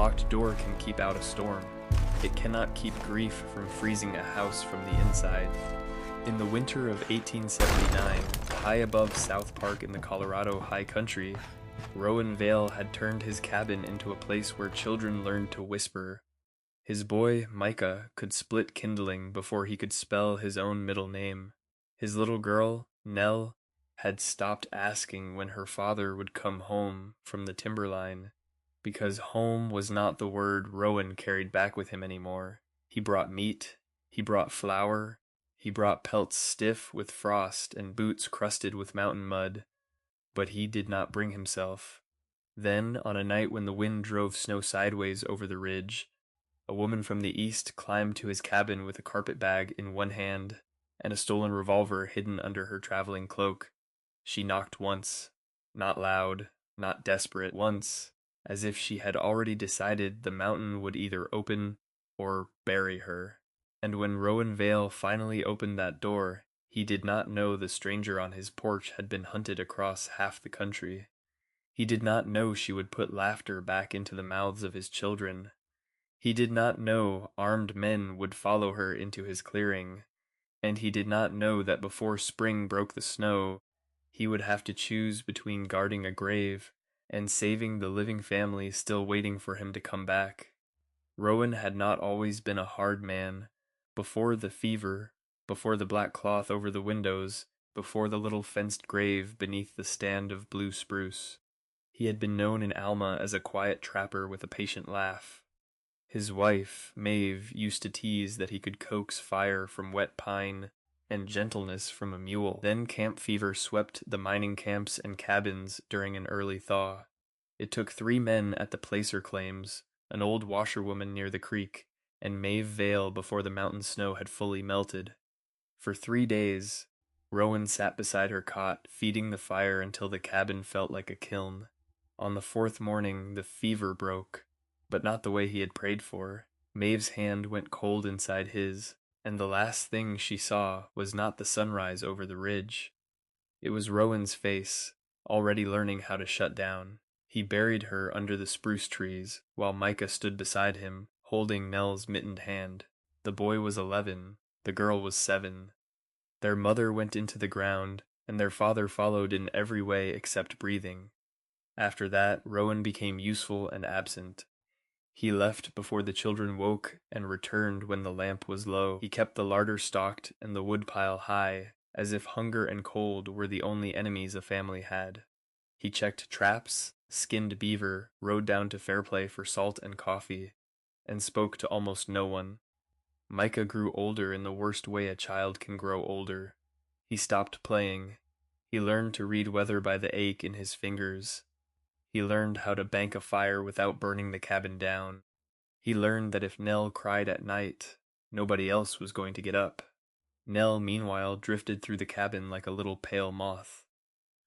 locked door can keep out a storm. It cannot keep grief from freezing a house from the inside. In the winter of 1879, high above South Park in the Colorado high country, Rowan Vale had turned his cabin into a place where children learned to whisper. His boy, Micah, could split kindling before he could spell his own middle name. His little girl, Nell, had stopped asking when her father would come home from the timberline, because home was not the word Rowan carried back with him anymore. He brought meat, he brought flour, he brought pelts stiff with frost and boots crusted with mountain mud, but he did not bring himself. Then, on a night when the wind drove snow sideways over the ridge, a woman from the east climbed to his cabin with a carpet bag in one hand and a stolen revolver hidden under her traveling cloak. She knocked once, not loud, not desperate, once, as if she had already decided the mountain would either open or bury her. And when Rowan Vale finally opened that door, he did not know the stranger on his porch had been hunted across half the country. He did not know she would put laughter back into the mouths of his children. He did not know armed men would follow her into his clearing, and he did not know that before spring broke the snow, he would have to choose between guarding a grave and saving the living family still waiting for him to come back. Rowan had not always been a hard man. Before the fever, before the black cloth over the windows, before the little fenced grave beneath the stand of blue spruce, he had been known in Alma as a quiet trapper with a patient laugh. His wife, Maeve, used to tease that he could coax fire from wet pine and gentleness from a mule. Then camp fever swept the mining camps and cabins during an early thaw. It took 3 men at the Placer claims, an old washerwoman near the creek, and Maeve Vale before the mountain snow had fully melted. For 3 days, Rowan sat beside her cot, feeding the fire until the cabin felt like a kiln. On the 4th morning, the fever broke, but not the way he had prayed for. Maeve's hand went cold inside his, and the last thing she saw was not the sunrise over the ridge. It was Rowan's face, already learning how to shut down. He buried her under the spruce trees, while Micah stood beside him, holding Nell's mittened hand. The boy was 11, the girl was 7. Their mother went into the ground, and their father followed in every way except breathing. After that, Rowan became useful and absent. He left before the children woke and returned when the lamp was low. He kept the larder stocked and the woodpile high, as if hunger and cold were the only enemies a family had. He checked traps, skinned beaver, rode down to Fairplay for salt and coffee, and spoke to almost no one. Micah grew older in the worst way a child can grow older. He stopped playing. He learned to read weather by the ache in his fingers. He learned how to bank a fire without burning the cabin down. He learned that if Nell cried at night, nobody else was going to get up. Nell, meanwhile, drifted through the cabin like a little pale moth.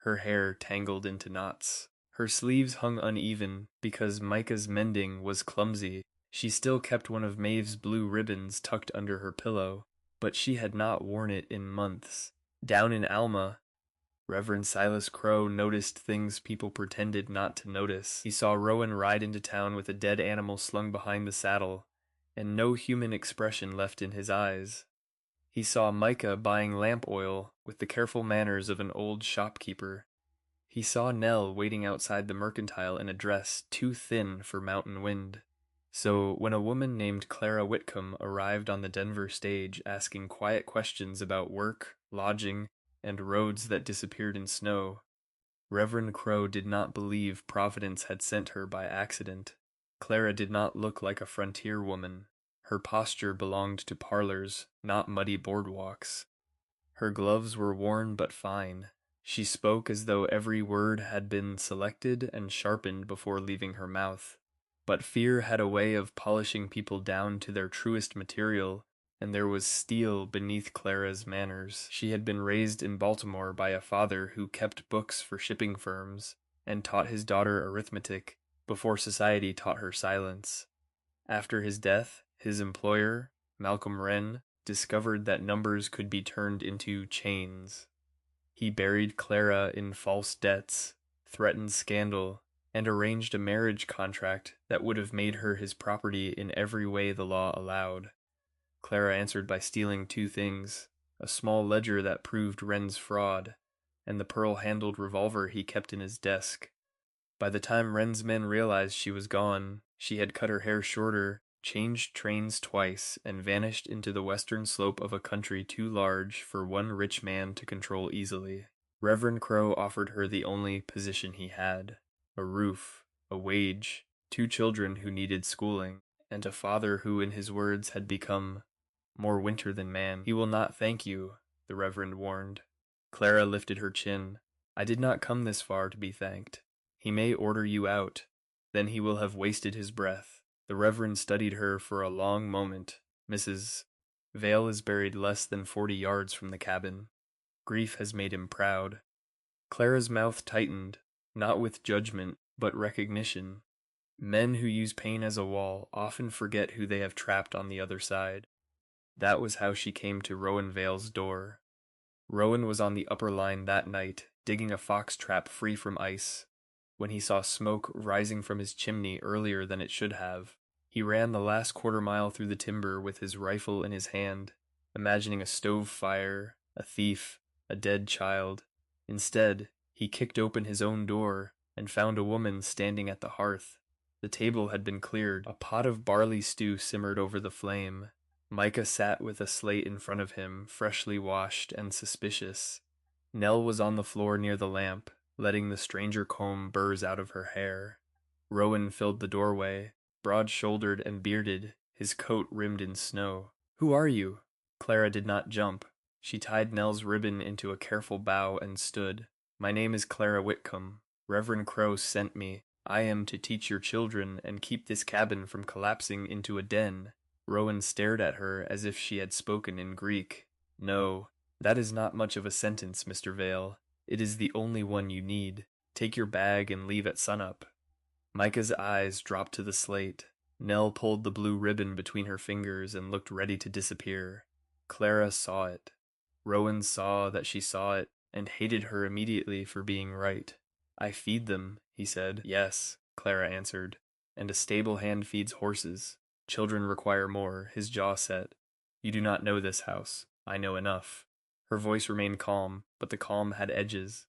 Her hair tangled into knots. Her sleeves hung uneven because Micah's mending was clumsy. She still kept one of Maeve's blue ribbons tucked under her pillow, but she had not worn it in months. Down in Alma, Reverend Silas Crow noticed things people pretended not to notice. He saw Rowan ride into town with a dead animal slung behind the saddle, and no human expression left in his eyes. He saw Micah buying lamp oil with the careful manners of an old shopkeeper. He saw Nell waiting outside the mercantile in a dress too thin for mountain wind. So when a woman named Clara Whitcomb arrived on the Denver stage asking quiet questions about work, lodging, and roads that disappeared in snow, Reverend Crow did not believe Providence had sent her by accident. Clara did not look like a frontier woman. Her posture belonged to parlors, not muddy boardwalks. Her gloves were worn but fine. She spoke as though every word had been selected and sharpened before leaving her mouth. But fear had a way of polishing people down to their truest material, and there was steel beneath Clara's manners. She had been raised in Baltimore by a father who kept books for shipping firms and taught his daughter arithmetic before society taught her silence. After his death, his employer, Malcolm Wren, discovered that numbers could be turned into chains. He buried Clara in false debts, threatened scandal, and arranged a marriage contract that would have made her his property in every way the law allowed. Clara answered by stealing two things: a small ledger that proved Wren's fraud, and the pearl-handled revolver he kept in his desk. By the time Wren's men realized she was gone, she had cut her hair shorter, changed trains twice, and vanished into the western slope of a country too large for one rich man to control easily. Reverend Crowe offered her the only position he had: a roof, a wage, two children who needed schooling, and a father who, in his words, had become more winter than man. "He will not thank you," the Reverend warned. Clara lifted her chin. "I did not come this far to be thanked. He may order you out. Then he will have wasted his breath." The Reverend studied her for a long moment. "Mrs. Vale is buried less than 40 yards from the cabin. Grief has made him proud." Clara's mouth tightened, not with judgment, but recognition. Men who use pain as a wall often forget who they have trapped on the other side. That was how she came to Rowan Vale's door. Rowan was on the upper line that night, digging a fox trap free from ice. When he saw smoke rising from his chimney earlier than it should have, he ran the last quarter-mile through the timber with his rifle in his hand, imagining a stove fire, a thief, a dead child. Instead, he kicked open his own door and found a woman standing at the hearth. The table had been cleared. A pot of barley stew simmered over the flame. Micah sat with a slate in front of him, freshly washed and suspicious. Nell was on the floor near the lamp, letting the stranger comb burrs out of her hair. Rowan filled the doorway, broad-shouldered and bearded, his coat rimmed in snow. "Who are you?" Clara did not jump. She tied Nell's ribbon into a careful bow and stood. "My name is Clara Whitcomb. Reverend Crowe sent me. I am to teach your children and keep this cabin from collapsing into a den." Rowan stared at her as if she had spoken in Greek. "No, that is not much of a sentence, Mr. Vale. It is the only one you need. Take your bag and leave at sunup." Micah's eyes dropped to the slate. Nell pulled the blue ribbon between her fingers and looked ready to disappear. Clara saw it. Rowan saw that she saw it, and hated her immediately for being right. "I feed them," he said. "Yes," Clara answered, "and a stable hand feeds horses. Children require more." His jaw set. "You do not know this house. I know enough." Her voice remained calm, but the calm had edges.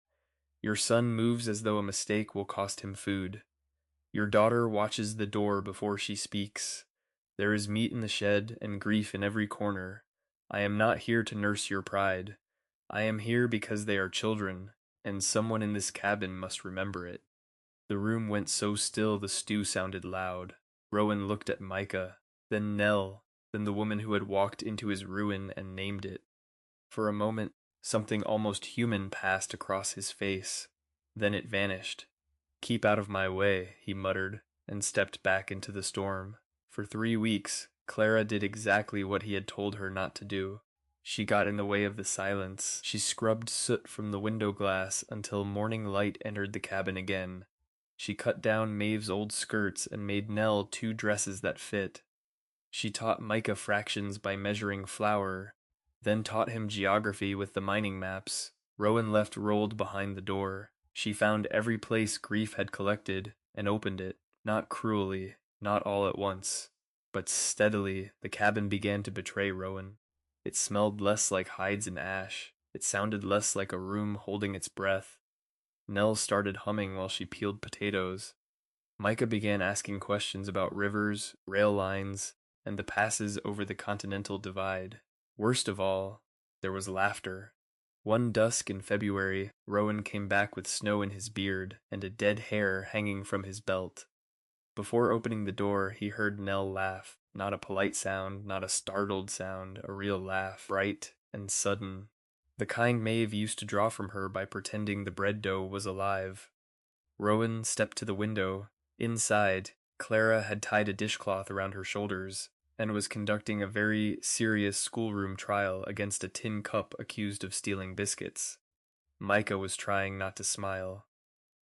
"Your son moves as though a mistake will cost him food. Your daughter watches the door before she speaks. There is meat in the shed and grief in every corner. I am not here to nurse your pride. I am here because they are children, and someone in this cabin must remember it." The room went so still the stew sounded loud. Rowan looked at Micah, then Nell, then the woman who had walked into his ruin and named it. For a moment, something almost human passed across his face. Then it vanished. "Keep out of my way," he muttered, and stepped back into the storm. For 3 weeks, Clara did exactly what he had told her not to do. She got in the way of the silence. She scrubbed soot from the window glass until morning light entered the cabin again. She cut down Maeve's old skirts and made Nell 2 dresses that fit. She taught Micah fractions by measuring flour, then taught him geography with the mining maps. Rowan left rolled behind the door. She found every place grief had collected and opened it, not cruelly, not all at once, but steadily. The cabin began to betray Rowan. It smelled less like hides and ash. It sounded less like a room holding its breath. Nell started humming while she peeled potatoes. Micah began asking questions about rivers, rail lines, and the passes over the Continental Divide. Worst of all, there was laughter. One dusk in February, Rowan came back with snow in his beard and a dead hare hanging from his belt. Before opening the door, he heard Nell laugh. Not a polite sound, not a startled sound, a real laugh, bright and sudden. The kind Maeve used to draw from her by pretending the bread dough was alive. Rowan stepped to the window. Inside, Clara had tied a dishcloth around her shoulders and was conducting a very serious schoolroom trial against a tin cup accused of stealing biscuits. Micah was trying not to smile.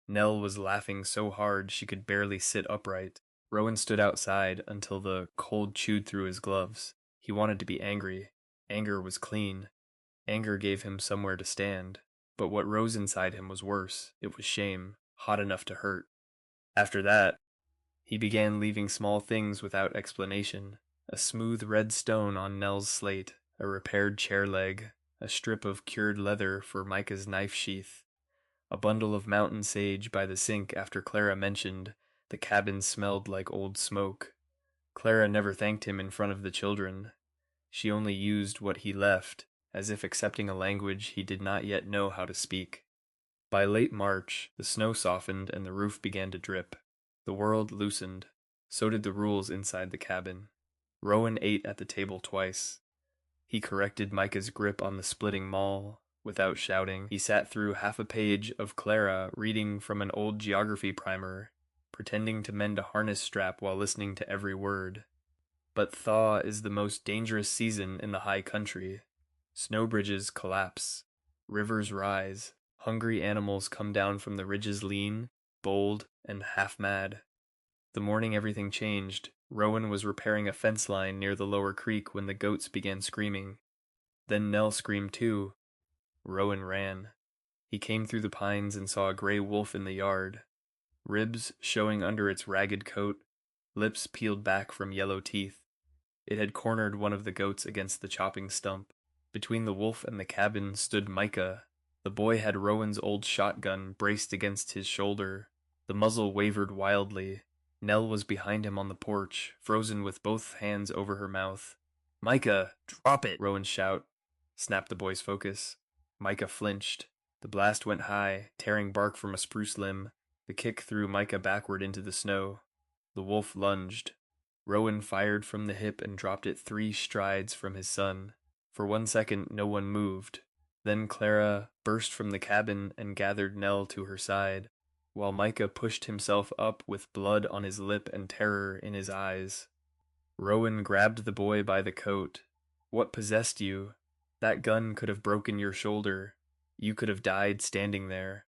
Nell was laughing so hard she could barely sit upright. Rowan stood outside until the cold chewed through his gloves. He wanted to be angry. Anger was clean. Anger gave him somewhere to stand. But what rose inside him was worse. It was shame, hot enough to hurt. After that, he began leaving small things without explanation. A smooth red stone on Nell's slate, a repaired chair leg, a strip of cured leather for Micah's knife sheath, a bundle of mountain sage by the sink after Clara mentioned the cabin smelled like old smoke. Clara never thanked him in front of the children. She only used what he left, as if accepting a language he did not yet know how to speak. By late March, the snow softened and the roof began to drip. The world loosened. So did the rules inside the cabin. Rowan ate at the table twice. He corrected Micah's grip on the splitting maul. Without shouting, he sat through half a page of Clara reading from an old geography primer, pretending to mend a harness strap while listening to every word. But thaw is the most dangerous season in the high country. Snow bridges collapse. Rivers rise. Hungry animals come down from the ridges lean, bold, and half-mad. The morning everything changed, Rowan was repairing a fence line near the lower creek when the goats began screaming. Then Nell screamed too. Rowan ran. He came through the pines and saw a gray wolf in the yard. Ribs showing under its ragged coat, lips peeled back from yellow teeth. It had cornered one of the goats against the chopping stump. Between the wolf and the cabin stood Micah. The boy had Rowan's old shotgun braced against his shoulder. The muzzle wavered wildly. Nell was behind him on the porch, frozen with both hands over her mouth. "Micah, drop it!" Rowan's shout snapped the boy's focus. Micah flinched. The blast went high, tearing bark from a spruce limb. The kick threw Micah backward into the snow. The wolf lunged. Rowan fired from the hip and dropped it 3 strides from his son. For 1 second, no one moved. Then Clara burst from the cabin and gathered Nell to her side, while Micah pushed himself up with blood on his lip and terror in his eyes. Rowan grabbed the boy by the coat. "What possessed you? That gun could have broken your shoulder. You could have died standing there."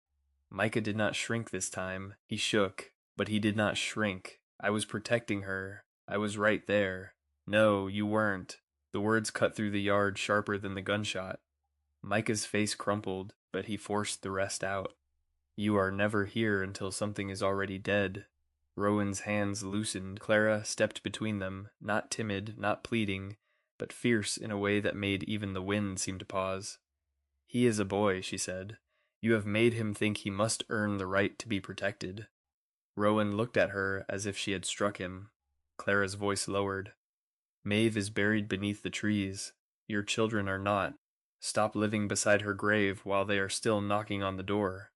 Micah did not shrink this time. He shook, but he did not shrink. "I was protecting her. I was right there." "No, you weren't." The words cut through the yard sharper than the gunshot. Micah's face crumpled, but he forced the rest out. "You are never here until something is already dead." Rowan's hands loosened. Clara stepped between them, not timid, not pleading, but fierce in a way that made even the wind seem to pause. "He is a boy," she said. "You have made him think he must earn the right to be protected." Rowan looked at her as if she had struck him. Clara's voice lowered. "Maeve is buried beneath the trees. Your children are not. Stop living beside her grave while they are still knocking on the door."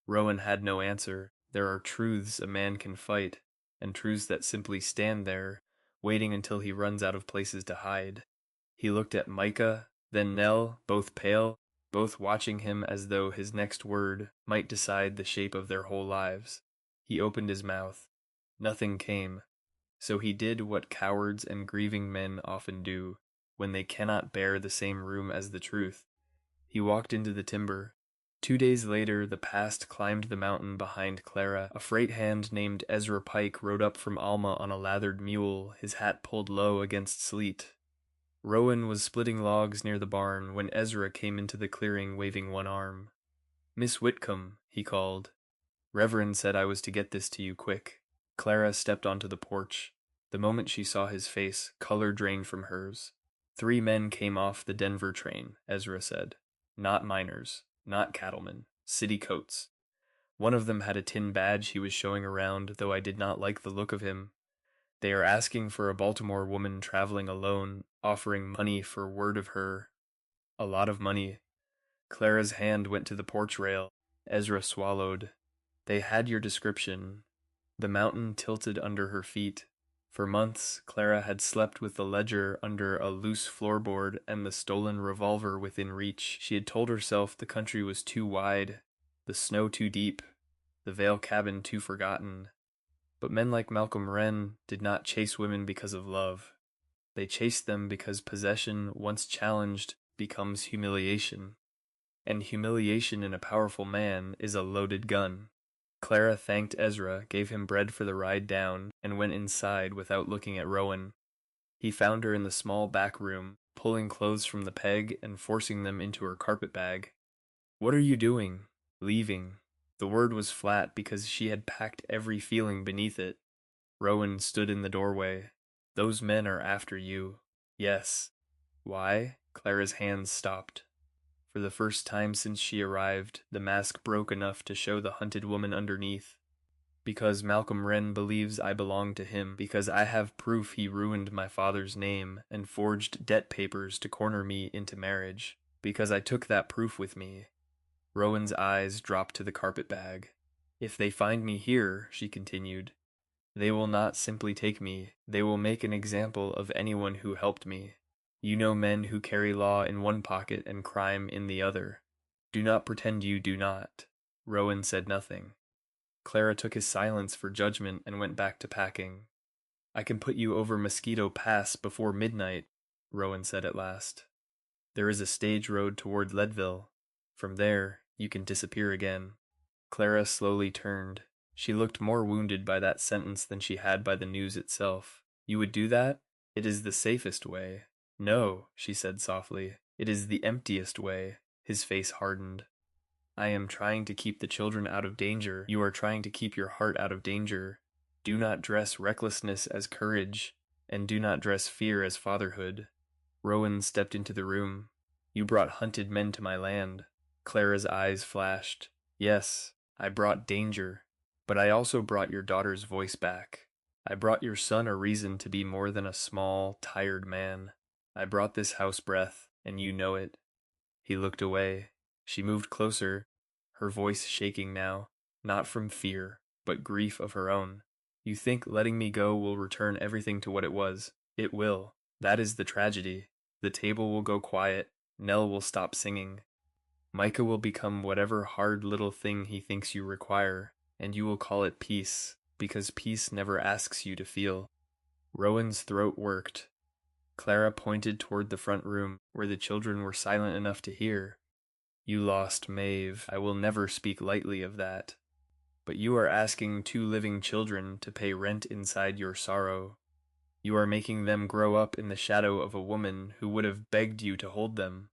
Rowan had no answer. There are truths a man can fight, and truths that simply stand there, waiting until he runs out of places to hide. He looked at Micah, then Nell, both pale, both watching him as though his next word might decide the shape of their whole lives. He opened his mouth. Nothing came. So he did what cowards and grieving men often do, when they cannot bear the same room as the truth. He walked into the timber. 2 days later, the past climbed the mountain behind Clara. A freight hand named Ezra Pike rode up from Alma on a lathered mule, his hat pulled low against sleet. Rowan was splitting logs near the barn when Ezra came into the clearing waving one arm. "Miss Whitcomb," he called. "Reverend said I was to get this to you quick." Clara stepped onto the porch. The moment she saw his face, color drained from hers. 3 men came off the Denver train, Ezra said. Not miners, not cattlemen, city coats. One of them had a tin badge he was showing around, though I did not like the look of him. They are asking for a Baltimore woman traveling alone, offering money for word of her. A lot of money. Clara's hand went to the porch rail. Ezra swallowed. They had your description. The mountain tilted under her feet. For months, Clara had slept with the ledger under a loose floorboard and the stolen revolver within reach. She had told herself the country was too wide, the snow too deep, the Vale cabin too forgotten. But men like Malcolm Wren did not chase women because of love. They chased them because possession, once challenged, becomes humiliation. And humiliation in a powerful man is a loaded gun. Clara thanked Ezra, gave him bread for the ride down, and went inside without looking at Rowan. He found her in the small back room, pulling clothes from the peg and forcing them into her carpet bag. "What are you doing?" "Leaving." The word was flat because she had packed every feeling beneath it. Rowan stood in the doorway. Those men are after you. Yes. Why? Clara's hands stopped. For the first time since she arrived, the mask broke enough to show the hunted woman underneath. Because Malcolm Wren believes I belong to him, because I have proof he ruined my father's name and forged debt papers to corner me into marriage, because I took that proof with me. Rowan's eyes dropped to the carpetbag. If they find me here, she continued, they will not simply take me, they will make an example of anyone who helped me. You know men who carry law in one pocket and crime in the other. Do not pretend you do not. Rowan said nothing. Clara took his silence for judgment and went back to packing. I can put you over Mosquito Pass before midnight, Rowan said at last. There is a stage road toward Leadville. From there, you can disappear again. Clara slowly turned. She looked more wounded by that sentence than she had by the news itself. You would do that? It is the safest way. No, she said softly. It is the emptiest way. His face hardened. I am trying to keep the children out of danger. You are trying to keep your heart out of danger. Do not dress recklessness as courage, and do not dress fear as fatherhood. Rowan stepped into the room. You brought hunted men to my land. Clara's eyes flashed. Yes, I brought danger, but I also brought your daughter's voice back. I brought your son a reason to be more than a small, tired man. I brought this house breath, and you know it. He looked away. She moved closer, her voice shaking now, not from fear, but grief of her own. You think letting me go will return everything to what it was. It will. That is the tragedy. The table will go quiet. Nell will stop singing. Micah will become whatever hard little thing he thinks you require, and you will call it peace, because peace never asks you to feel. Rowan's throat worked. Clara pointed toward the front room, where the children were silent enough to hear. You lost Maeve. I will never speak lightly of that. But you are asking two living children to pay rent inside your sorrow. You are making them grow up in the shadow of a woman who would have begged you to hold them.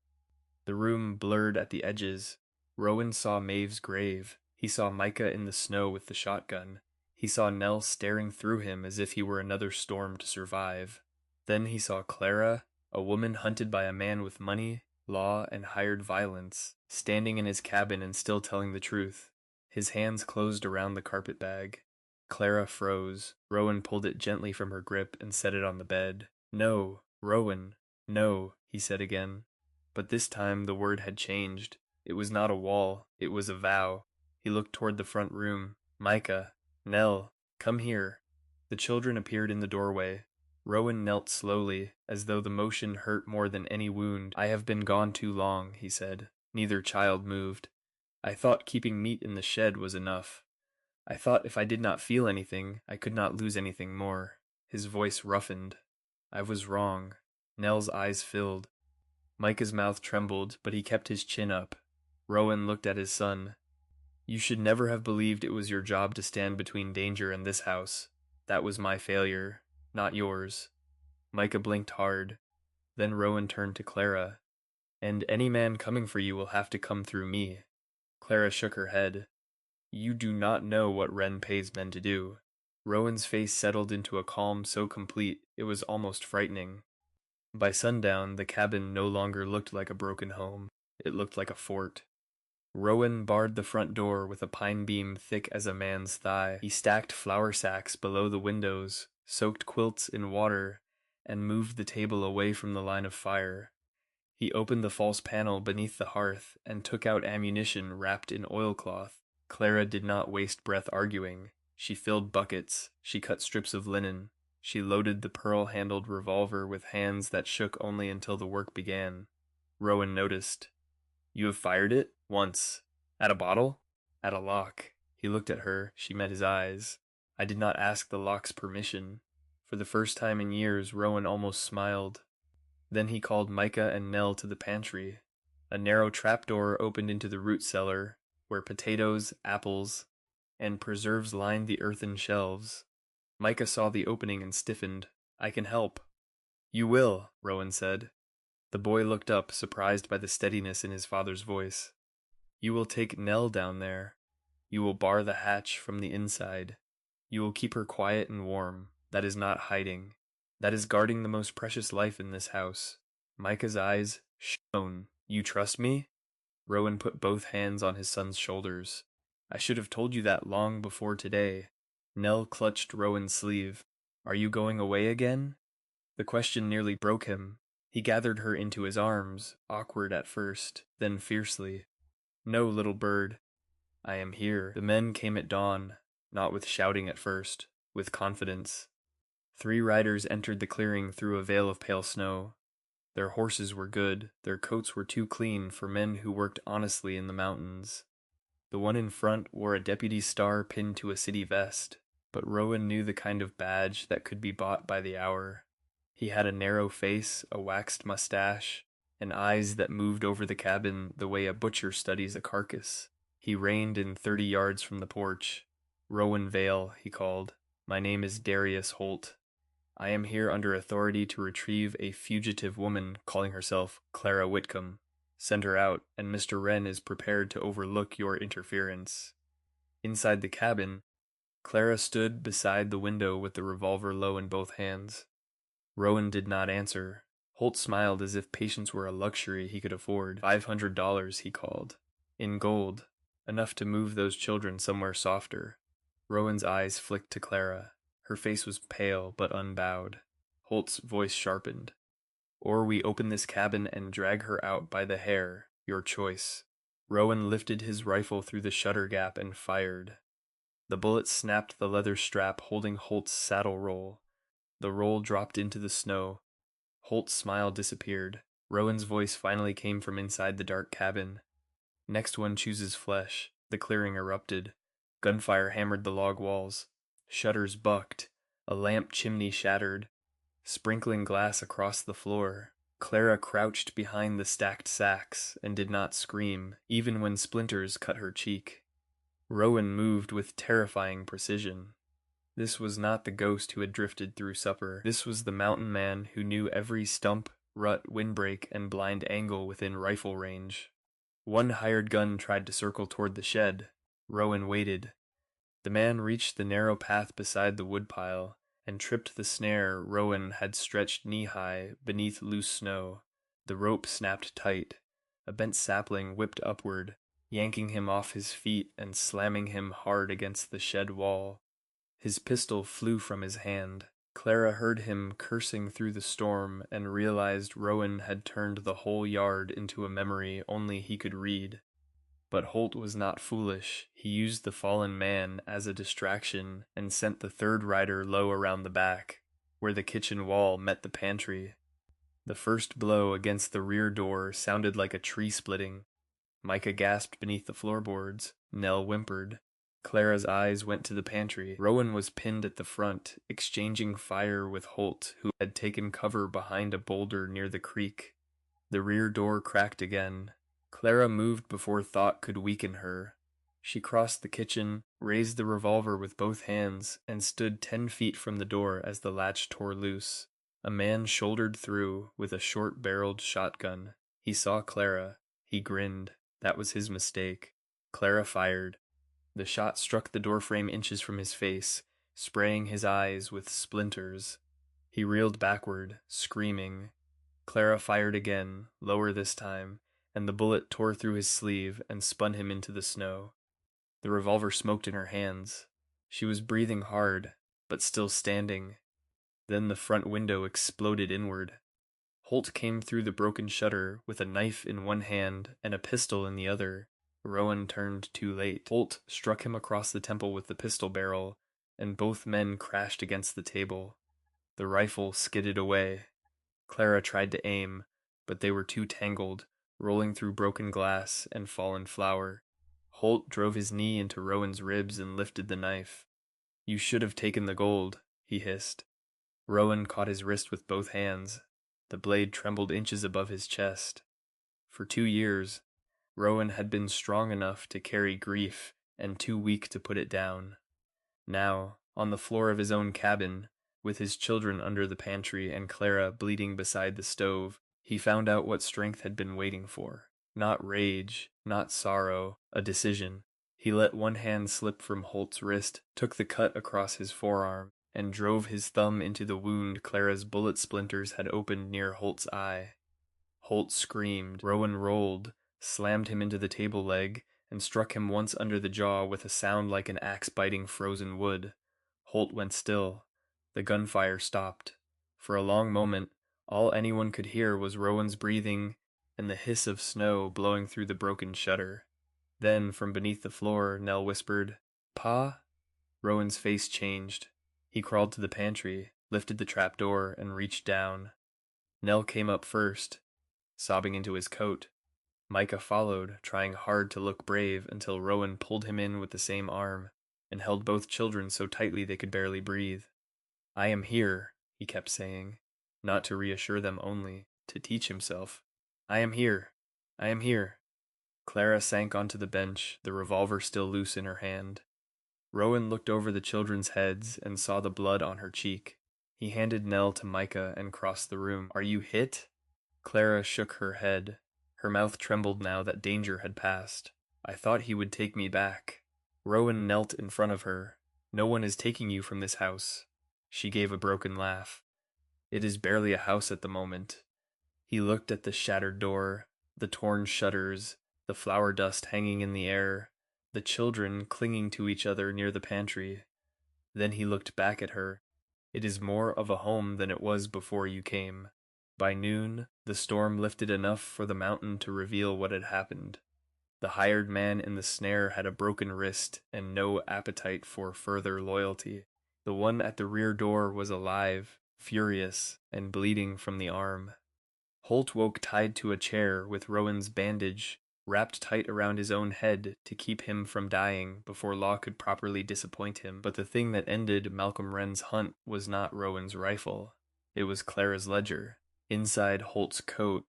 The room blurred at the edges. Rowan saw Maeve's grave. He saw Micah in the snow with the shotgun. He saw Nell staring through him as if he were another storm to survive. Then he saw Clara, a woman hunted by a man with money, law, and hired violence, standing in his cabin and still telling the truth. His hands closed around the carpetbag. Clara froze. Rowan pulled it gently from her grip and set it on the bed. No, Rowan, no, he said again. But this time the word had changed. It was not a wall, it was a vow. He looked toward the front room. Micah, Nell, come here. The children appeared in the doorway. Rowan knelt slowly, as though the motion hurt more than any wound. I have been gone too long, he said. Neither child moved. I thought keeping meat in the shed was enough. I thought if I did not feel anything, I could not lose anything more. His voice roughened. I was wrong. Nell's eyes filled. Micah's mouth trembled, but he kept his chin up. Rowan looked at his son. You should never have believed it was your job to stand between danger and this house. That was my failure, not yours. Micah blinked hard. Then Rowan turned to Clara. And any man coming for you will have to come through me. Clara shook her head. You do not know what Wren pays men to do. Rowan's face settled into a calm so complete it was almost frightening. By sundown, the cabin no longer looked like a broken home. It looked like a fort. Rowan barred the front door with a pine beam thick as a man's thigh. He stacked flour sacks below the windows, soaked quilts in water, and moved the table away from the line of fire. He opened the false panel beneath the hearth and took out ammunition wrapped in oilcloth. Clara did not waste breath arguing. She filled buckets. She cut strips of linen. She loaded the pearl-handled revolver with hands that shook only until the work began. Rowan noticed. You have fired it? Once. At a bottle? At a lock. He looked at her. She met his eyes. I did not ask the lock's permission. For the first time in years, Rowan almost smiled. Then he called Micah and Nell to the pantry. A narrow trapdoor opened into the root cellar, where potatoes, apples, and preserves lined the earthen shelves. Micah saw the opening and stiffened. I can help. You will, Rowan said. The boy looked up, surprised by the steadiness in his father's voice. You will take Nell down there. You will bar the hatch from the inside. You will keep her quiet and warm. That is not hiding. That is guarding the most precious life in this house. Micah's eyes shone. You trust me? Rowan put both hands on his son's shoulders. I should have told you that long before today. Nell clutched Rowan's sleeve. Are you going away again? The question nearly broke him. He gathered her into his arms, awkward at first, then fiercely. No, little bird. I am here. The men came at dawn, not with shouting at first, with confidence. 3 riders entered the clearing through a veil of pale snow. Their horses were good, their coats were too clean for men who worked honestly in the mountains. The one in front wore a deputy's star pinned to a city vest, but Rowan knew the kind of badge that could be bought by the hour. He had a narrow face, a waxed mustache, and eyes that moved over the cabin the way a butcher studies a carcass. He reined in 30 yards from the porch. Rowan Vale, he called. My name is Darius Holt. I am here under authority to retrieve a fugitive woman calling herself Clara Whitcomb. Send her out, and Mr. Wren is prepared to overlook your interference. Inside the cabin, Clara stood beside the window with the revolver low in both hands. Rowan did not answer. Holt smiled as if patience were a luxury he could afford. $500, he called. In gold, enough to move those children somewhere softer. Rowan's eyes flicked to Clara. Her face was pale but unbowed. Holt's voice sharpened. Or we open this cabin and drag her out by the hair, your choice. Rowan lifted his rifle through the shutter gap and fired. The bullet snapped the leather strap holding Holt's saddle roll. The roll dropped into the snow. Holt's smile disappeared. Rowan's voice finally came from inside the dark cabin. Next one chooses flesh. The clearing erupted. Gunfire hammered the log walls. Shutters bucked. A lamp chimney shattered, sprinkling glass across the floor. Clara crouched behind the stacked sacks and did not scream, even when splinters cut her cheek. Rowan moved with terrifying precision. This was not the ghost who had drifted through supper. This was the mountain man who knew every stump, rut, windbreak, and blind angle within rifle range. One hired gun tried to circle toward the shed. Rowan waited. The man reached the narrow path beside the woodpile and tripped the snare Rowan had stretched knee-high beneath loose snow. The rope snapped tight. A bent sapling whipped upward, yanking him off his feet and slamming him hard against the shed wall. His pistol flew from his hand. Clara heard him cursing through the storm and realized Rowan had turned the whole yard into a memory only he could read. But Holt was not foolish. He used the fallen man as a distraction and sent the 3rd rider low around the back, where the kitchen wall met the pantry. The first blow against the rear door sounded like a tree splitting. Micah gasped beneath the floorboards. Nell whimpered. Clara's eyes went to the pantry. Rowan was pinned at the front, exchanging fire with Holt, who had taken cover behind a boulder near the creek. The rear door cracked again. Clara moved before thought could weaken her. She crossed the kitchen, raised the revolver with both hands, and stood 10 feet from the door as the latch tore loose. A man shouldered through with a short-barreled shotgun. He saw Clara. He grinned. That was his mistake. Clara fired. The shot struck the doorframe inches from his face, spraying his eyes with splinters. He reeled backward, screaming. Clara fired again, lower this time, and the bullet tore through his sleeve and spun him into the snow. The revolver smoked in her hands. She was breathing hard, but still standing. Then the front window exploded inward. Holt came through the broken shutter with a knife in one hand and a pistol in the other. Rowan turned too late. Holt struck him across the temple with the pistol barrel, and both men crashed against the table. The rifle skidded away. Clara tried to aim, but they were too tangled, rolling through broken glass and fallen flour. Holt drove his knee into Rowan's ribs and lifted the knife. You should have taken the gold, he hissed. Rowan caught his wrist with both hands. The blade trembled inches above his chest. For 2 years, Rowan had been strong enough to carry grief and too weak to put it down. Now, on the floor of his own cabin, with his children under the pantry and Clara bleeding beside the stove, he found out what strength had been waiting for. Not rage, not sorrow, a decision. He let one hand slip from Holt's wrist, took the cut across his forearm, and drove his thumb into the wound Clara's bullet splinters had opened near Holt's eye. Holt screamed. Rowan rolled, slammed him into the table leg, and struck him once under the jaw with a sound like an axe biting frozen wood. Holt went still. The gunfire stopped. For a long moment, all anyone could hear was Rowan's breathing and the hiss of snow blowing through the broken shutter. Then, from beneath the floor, Nell whispered, "Pa?" Rowan's face changed. He crawled to the pantry, lifted the trap door, and reached down. Nell came up first, sobbing into his coat. Micah followed, trying hard to look brave until Rowan pulled him in with the same arm and held both children so tightly they could barely breathe. "I am here," he kept saying, not to reassure them only, to teach himself. "I am here. I am here." Clara sank onto the bench, the revolver still loose in her hand. Rowan looked over the children's heads and saw the blood on her cheek. He handed Nell to Micah and crossed the room. "Are you hit?" Clara shook her head. Her mouth trembled now that danger had passed. "I thought he would take me back." Rowan knelt in front of her. "No one is taking you from this house." She gave a broken laugh. "It is barely a house at the moment." He looked at the shattered door, the torn shutters, the flour dust hanging in the air, the children clinging to each other near the pantry. Then he looked back at her. "It is more of a home than it was before you came." By noon, the storm lifted enough for the mountain to reveal what had happened. The hired man in the snare had a broken wrist and no appetite for further loyalty. The one at the rear door was alive, furious, and bleeding from the arm. Holt woke tied to a chair with Rowan's bandage wrapped tight around his own head to keep him from dying before Law could properly disappoint him. But the thing that ended Malcolm Wren's hunt was not Rowan's rifle. It was Clara's ledger. Inside Holt's coat,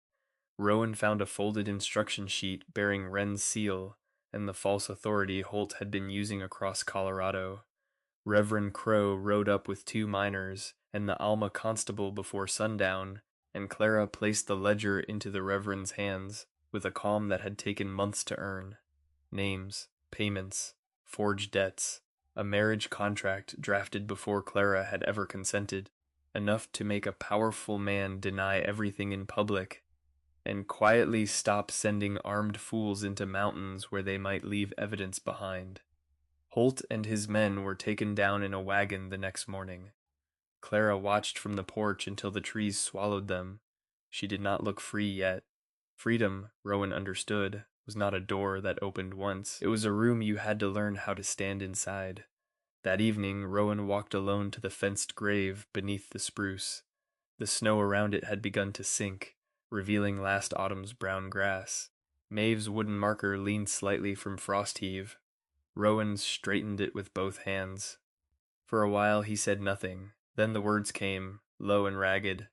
Rowan found a folded instruction sheet bearing Wren's seal and the false authority Holt had been using across Colorado. Reverend Crow rode up with 2 miners and the Alma constable before sundown, and Clara placed the ledger into the Reverend's hands with a calm that had taken months to earn. Names, payments, forged debts, a marriage contract drafted before Clara had ever consented, enough to make a powerful man deny everything in public and quietly stop sending armed fools into mountains where they might leave evidence behind. Holt and his men were taken down in a wagon the next morning. Clara watched from the porch until the trees swallowed them. She did not look free yet. Freedom, Rowan understood, was not a door that opened once. It was a room you had to learn how to stand inside. That evening, Rowan walked alone to the fenced grave beneath the spruce. The snow around it had begun to sink, revealing last autumn's brown grass. Maeve's wooden marker leaned slightly from frost heave. Rowan straightened it with both hands. For a while he said nothing. Then the words came, low and ragged.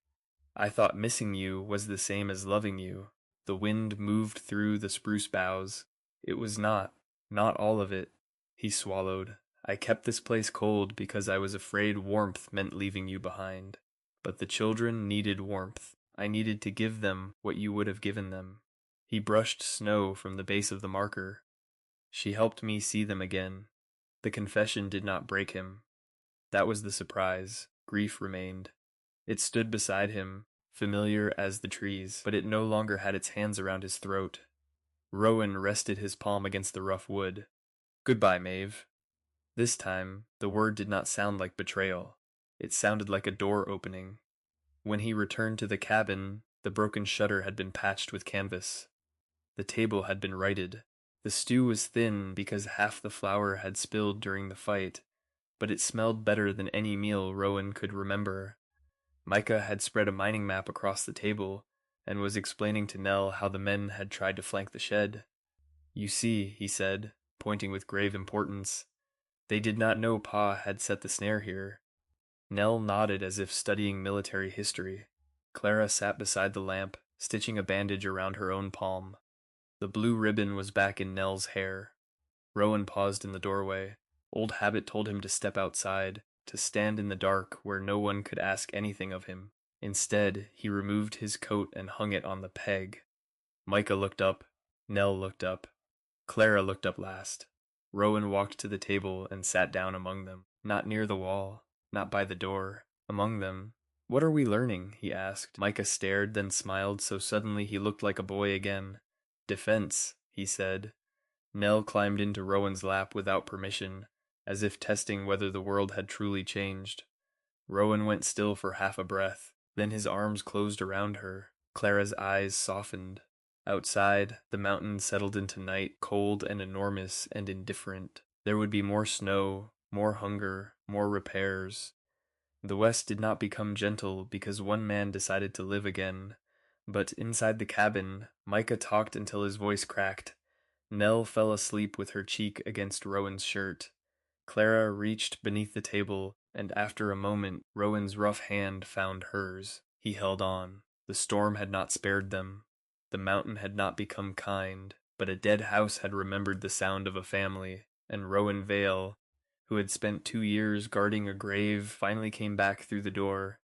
"I thought missing you was the same as loving you." The wind moved through the spruce boughs. "It was not all of it." He swallowed. "I kept this place cold because I was afraid warmth meant leaving you behind. But the children needed warmth. I needed to give them what you would have given them." He brushed snow from the base of the marker. "She helped me see them again." The confession did not break him. That was the surprise. Grief remained. It stood beside him, familiar as the trees, but it no longer had its hands around his throat. Rowan rested his palm against the rough wood. "Goodbye, Maeve." This time, the word did not sound like betrayal. It sounded like a door opening. When he returned to the cabin, the broken shutter had been patched with canvas. The table had been righted. The stew was thin because half the flour had spilled during the fight, but it smelled better than any meal Rowan could remember. Micah had spread a mining map across the table and was explaining to Nell how the men had tried to flank the shed. "You see," he said, pointing with grave importance, "they did not know Pa had set the snare here." Nell nodded as if studying military history. Clara sat beside the lamp, stitching a bandage around her own palm. The blue ribbon was back in Nell's hair. Rowan paused in the doorway. Old habit told him to step outside, to stand in the dark where no one could ask anything of him. Instead, he removed his coat and hung it on the peg. Micah looked up. Nell looked up. Clara looked up last. Rowan walked to the table and sat down among them. Not near the wall, not by the door, among them. "What are we learning?" he asked. Micah stared, then smiled so suddenly he looked like a boy again. "Defense," he said. Nell climbed into Rowan's lap without permission, as if testing whether the world had truly changed. Rowan went still for half a breath. Then his arms closed around her. Clara's eyes softened. Outside, the mountains settled into night, cold and enormous and indifferent. There would be more snow, more hunger, more repairs. The West did not become gentle because one man decided to live again. But inside the cabin, Micah talked until his voice cracked. Nell fell asleep with her cheek against Rowan's shirt. Clara reached beneath the table, and after a moment, Rowan's rough hand found hers. He held on. The storm had not spared them. The mountain had not become kind, but a dead house had remembered the sound of a family, and Rowan Vale, who had spent 2 years guarding a grave, finally came back through the door.